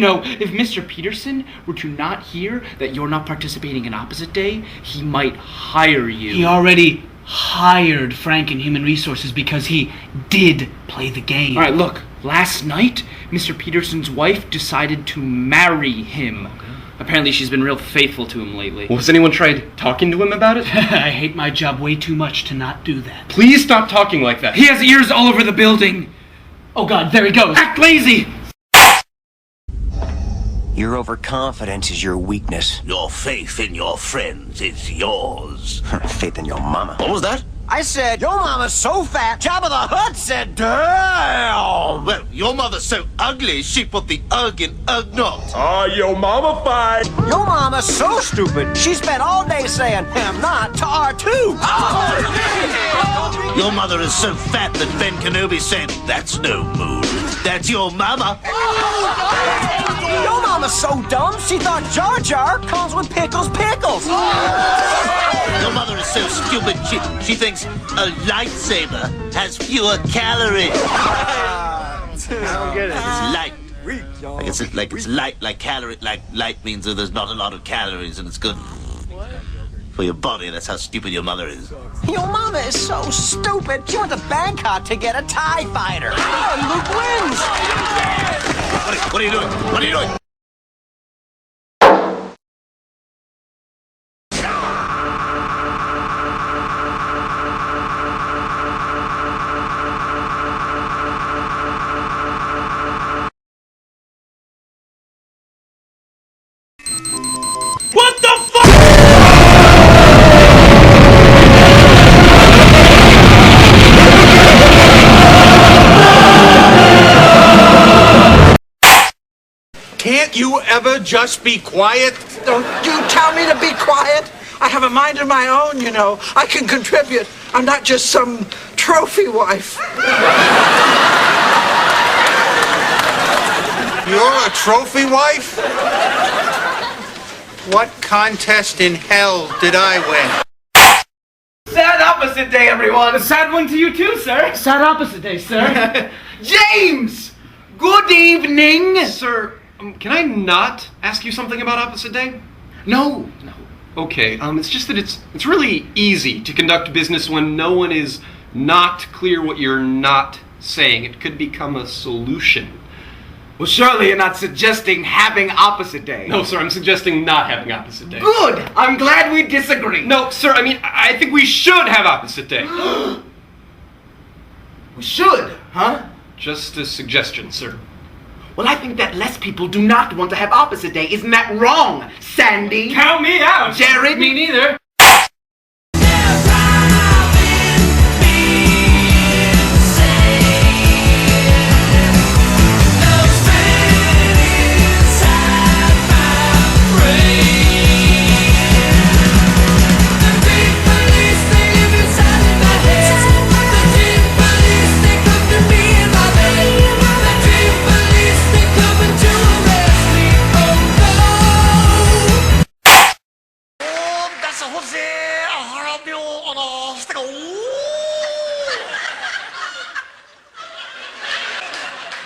know, if Mr. Peterson were to not hear that you're not participating in Opposite Day, he might hire you. He already hired Frank in Human Resources because he did play the game. All right, look. Last night, Mr. Peterson's wife decided to marry him. Okay. Apparently she's been real faithful to him lately. Well, has anyone tried talking to him about it? I hate my job way too much to not do that. Please stop talking like that. He has ears all over the building. Oh God, there he goes. Act lazy! Your overconfidence is your weakness. Your faith in your friends is yours. Faith in your mama. What was that? I said, your mama's so fat, Jabba the Hutt said, damn! Well, your mother's so ugly, she put the ugg in Ugnaught. Your mama fine. Your mama's so stupid, she spent all day saying, am not to R2. Your mother is so fat that Ben Kenobi said, that's no moon. That's your mama. Your mama's so dumb, she thought Jar Jar comes with pickles. Your mother is so stupid, she thinks a lightsaber has fewer calories. I don't get it. It's light. It's light, like calorie. Like light means that there's not a lot of calories, and it's good for your body. That's how stupid your mother is. Your mama is so stupid, she went to Bangkok to get a TIE fighter. Oh, Luke wins. What are you doing? What are you doing? What the fuck? Can't you ever just be quiet? Don't you tell me to be quiet. I have a mind of my own, you know. I can contribute. I'm not just some trophy wife. You're a trophy wife? What contest in hell did I win? Sad Opposite Day, everyone. A sad one to you too, sir. Sad Opposite Day, sir. James! Good evening! Sir, can I not ask you something about Opposite Day? No. Okay, it's just that it's really easy to conduct business when no one is not clear what you're not saying. It could become a solution. Well, surely you're not suggesting having Opposite Day. No, sir, I'm suggesting not having Opposite Day. Good! I'm glad we disagree. No, sir, I think we should have Opposite Day. We should, huh? Just a suggestion, sir. Well, I think that less people do not want to have Opposite Day. Isn't that wrong, Sandy? Count me out. Jared? Me neither.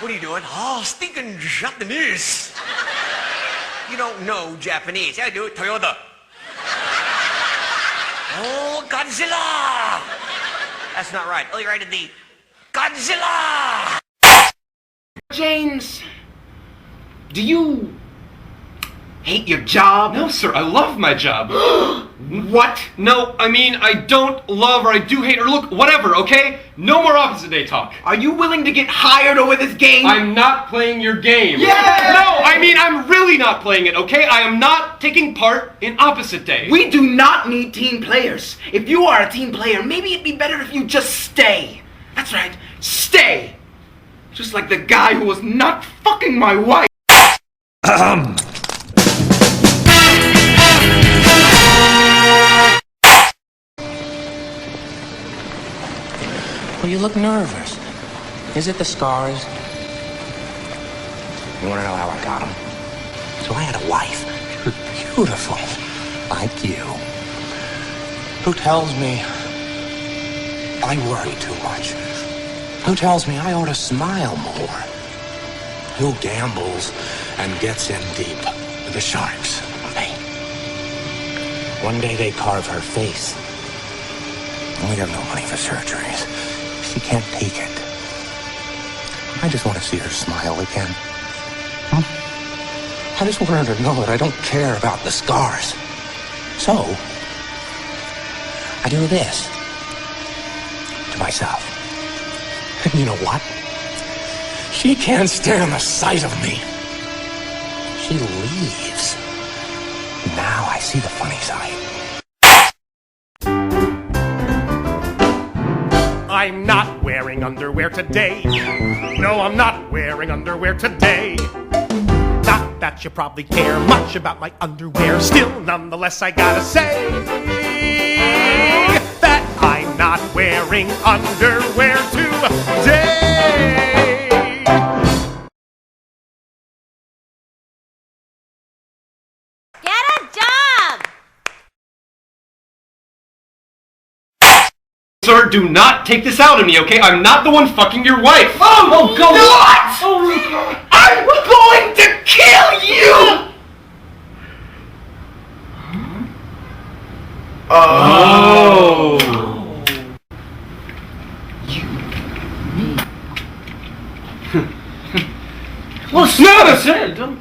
What are you doing? Oh, stinking Japanese. You don't know Japanese. Yeah, I do it. Toyota. Oh, Godzilla. That's not right. Oh, you're right in the Godzilla. James, do you hate your job? No, sir, I love my job. What? No, I don't love or I do hate or look, whatever, okay? No more Opposite Day talk. Are you willing to get hired over this game? I'm not playing your game. Yeah! No, I'm really not playing it, okay? I am not taking part in Opposite Day. We do not need team players. If you are a team player, maybe it'd be better if you just stay. That's right, stay. Just like the guy who was not fucking my wife. Well, you look nervous. Is it the scars? You want to know how I got them? So I had a wife, beautiful, like you, who tells me I worry too much, who tells me I ought to smile more, who gambles and gets in deep with the sharks. Hey, one day they carve her face. We have no money for surgeries. She can't take it. I just want to see her smile again. I just want her to know that I don't care about the scars. So, I do this to myself. And you know what? She can't stand the sight of me. She leaves. Now I see the funny side. I'm not wearing underwear today. No, I'm not wearing underwear today. Not that you probably care much about my underwear. Still, nonetheless, I gotta say that I'm not wearing underwear today. Get a job! Sir, do not take this out on me, okay? I'm not the one fucking your wife. Oh, go what? Oh, I'm going to kill you! Oh. Well, No, that's it. Don't.